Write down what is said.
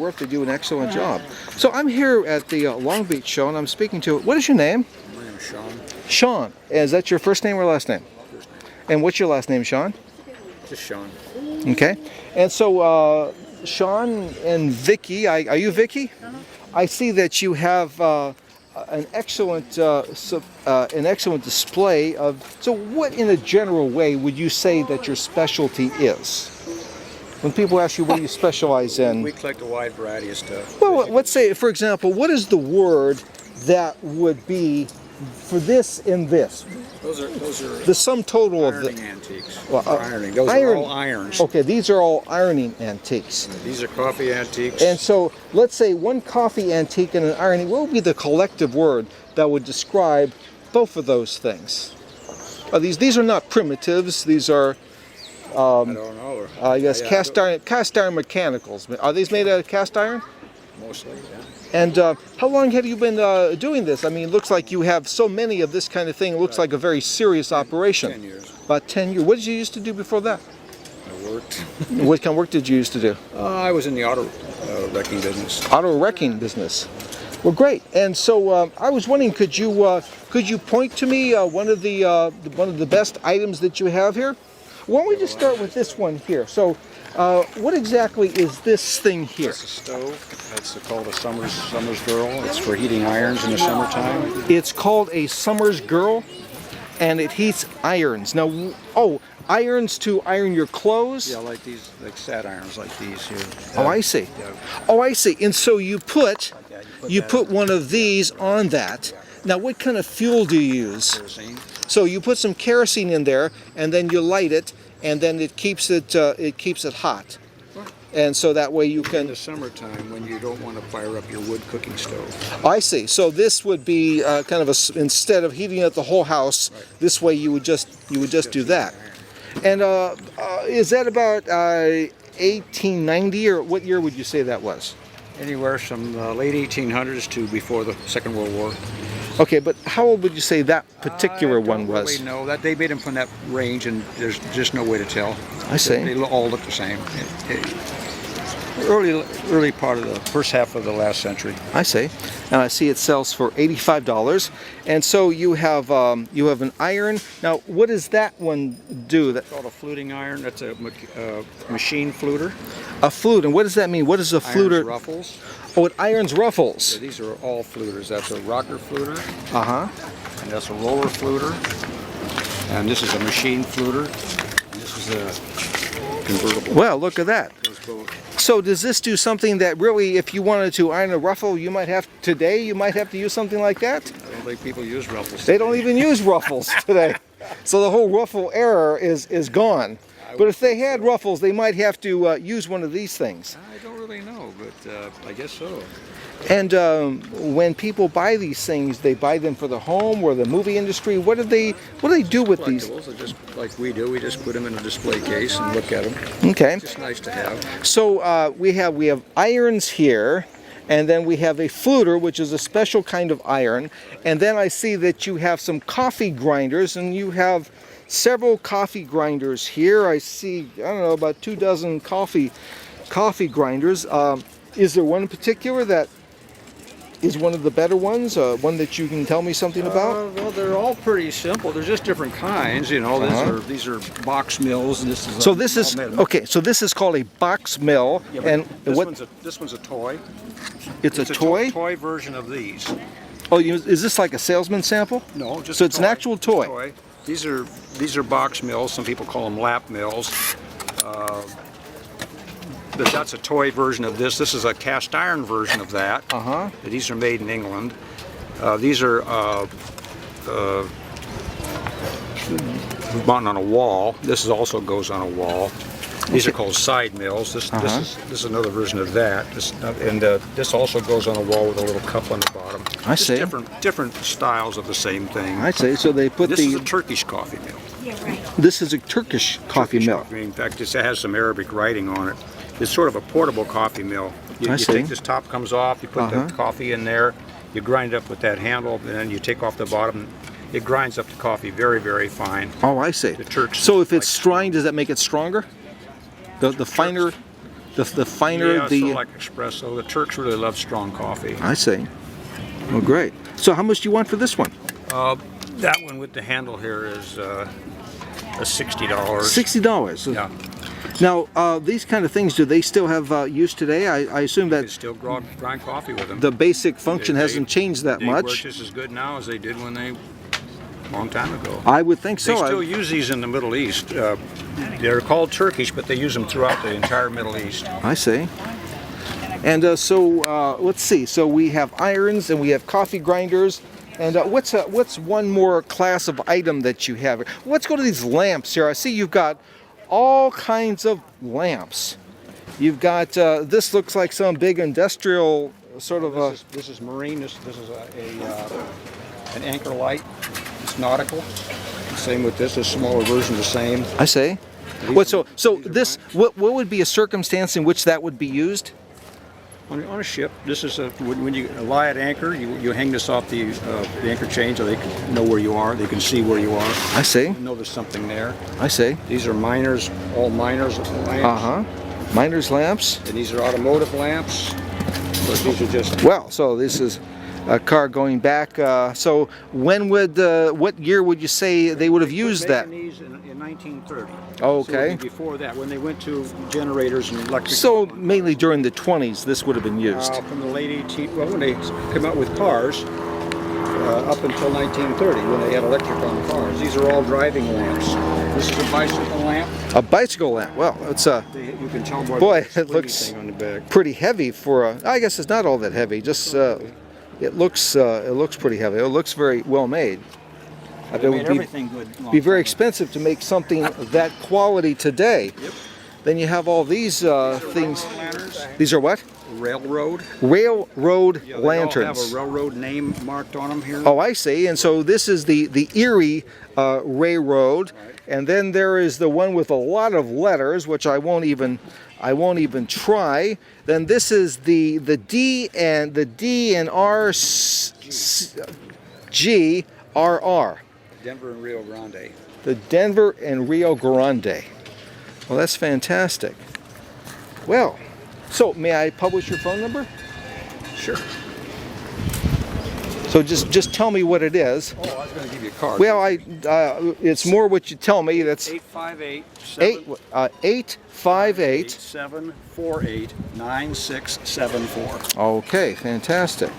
work. They do an excellent job. So I'm here at the Long Beach show, and I'm speaking to, what is your name? My name is Sean. Sean. Is that your first name or last name? First name. And what's your last name, Sean? Just Sean. Okay. And so Sean and Vicky, are you Vicky? I see that you have an excellent display of. So, what in a general way would you say that your specialty is? When people ask you what do you specialize in? We collect a wide variety of stuff. Well, let's say, for example, what is the word that would be for this and this? Those are The sum total of the ironing antiques. Well, ironing. Those are all irons. Okay, these are all ironing antiques. These are coffee antiques. And so, let's say one coffee antique and an ironing. What would be the collective word that would describe both of those things? These are not primitives. These are, I don't know. I guess, cast iron mechanicals. Are these made out of cast iron? Mostly, yeah. And how long have you been doing this? I mean, it looks like you have so many of this kind of thing. It looks like a very serious operation. 10 years. About 10 years. What did you used to do before that? I worked. What kind of work did you used to do? I was in the auto wrecking business. Auto wrecking business. Well, great. And so I was wondering, could you point to me one of the best items that you have here? Why don't we just start with this one here? So, what exactly is this thing here? It's a stove. It's called a Summer's Girl. It's for heating irons in the summertime. It's called a Summer's Girl, and it heats irons. Now, irons to iron your clothes? Yeah, like these, like sad irons, like these here. Oh, I see. Yeah. Oh, I see. And so you put that one of these on that. Now, what kind of fuel do you use? kerosene. So you put some kerosene in there, and then you light it, and then it keeps it hot. And so that way you In can. the summertime, when you don't want to fire up your wood cooking stove. I see. So this would be kind of instead of heating up the whole house, this way you would just do that. And is that about 1890, or what year would you say that was? Anywhere from the late 1800s to before the Second World War. Okay, but how old would you say that particular one was? I don't really know. That they made them from that range, and there's just no way to tell. I see. They all look the same. Early part of the first half of the last century. I see. And I see it sells for $85. And so you have an iron. Now, what does that one do? It's called a fluting iron. That's a machine fluter. A flute. And what does that mean? What is a fluter? Irons ruffles. Oh, it irons ruffles. So these are all fluters. That's a rocker fluter, Uh-huh. and that's a roller fluter, and this is a machine fluter, and this is a convertible. Well, look at that. Those both. So does this do something that really, if you wanted to iron a ruffle, you might have to use something like that? I don't think people use ruffles. They don't even use ruffles today. So the whole ruffle era is gone. But if they had ruffles, they might have to use one of these things. I don't really know, but I guess so. And when people buy these things, they buy them for the home or the movie industry. What do they do with these? Collectibles are just like we do. We just put them in a display case and look at them. Okay. It's just nice to have. So we have irons here, and then we have a fluter, which is a special kind of iron. And then I see that you have some coffee grinders, and you have several coffee grinders here. I see, I don't know, about 24 coffee grinders. Is there one in particular that is one of the better ones? One that you can tell me something about? Well, they're all pretty simple. They're just different kinds. You know, these are box mills, and this is. So this is okay. So this is called a box mill, Yeah, and this one's a toy. It's a toy. Toy version of these. Oh, is this like a salesman sample? No, just so a it's an toy. actual toy. These are box mills. Some people call them lap mills. But that's a toy version of this. This is a cast iron version of that. Uh-huh. These are made in England. These are mounted on a wall. This also goes on a wall. These are called side mills. This is another version of that. This also goes on a wall with a little cup on the bottom. I see. Different styles of the same thing. I see. So they put This is a Turkish coffee mill. Yeah, right. This is a Turkish coffee Turkish mill. Coffee. In fact, it has some Arabic writing on it. It's sort of a portable coffee mill. I You see. take this top comes off, you put the coffee in there, you grind it up with that handle, and then you take off the bottom. It grinds up the coffee very, very fine. Oh, I see. The Turks So if it's like- drying, does that make it stronger? The finer. The finer Yeah, the. sort of like espresso. The Turks really love strong coffee. I see. Well, great. So how much do you want for this one? That one with the handle here is $60. $60. Yeah. Now, these kind of things, do they still have use today? I assume They that still grind coffee with them. the basic function hasn't changed that They work much. just as good now as they did when they long time ago. I would think so. They still use these in the Middle East. They're called Turkish, but they use them throughout the entire Middle East. I see. And so let's see. So we have irons and we have coffee grinders. And what's one more class of item that you have? Let's go to these lamps here. I see you've got all kinds of lamps. You've got this looks like some big industrial sort of a. This is marine. This is an anchor light. It's nautical. Same with this. A smaller version, the same. I see. What so this what would be a circumstance in which that would be used? On a ship, this is when you lie at anchor, you hang this off the anchor chain so they can know where you are. They can see where you are. I see. They know there's something there. I see. These are miners, all miners lamps. Miners lamps. And these are automotive lamps. Of course, these are just. Well, so this is a car going back. So when would what year would you say they would have used that? These in 1930. Oh, okay. So before that, when they went to generators and electric. So mainly during the 20s, this would have been used. From the late 18. Well, when they came out with cars, up until 1930, when they had electric on cars. These are all driving lamps. This is a bicycle lamp. A bicycle lamp. Well, it's a. You can tell by Boy, the it looks thing on the back. pretty heavy for a. I guess it's not all that heavy. Just it looks pretty heavy. It looks very well made. I bet it would be very expensive to make something of that quality today. Yep. Then you have all these things. These are what? Railroad. Railroad Yeah, lanterns. They all have a railroad name marked on them here. Oh, I see. And so this is the Erie Railroad, and then there is the one with a lot of letters, which I won't even try. Then this is the D and R G R R. Denver and Rio Grande. The Denver and Rio Grande. Well, that's fantastic. Well, so may I publish your phone number? Sure. So just tell me what it is. Oh, I was going to give you a card. Well, it's more what you tell me. That's 858 858 748 9674. Okay, fantastic.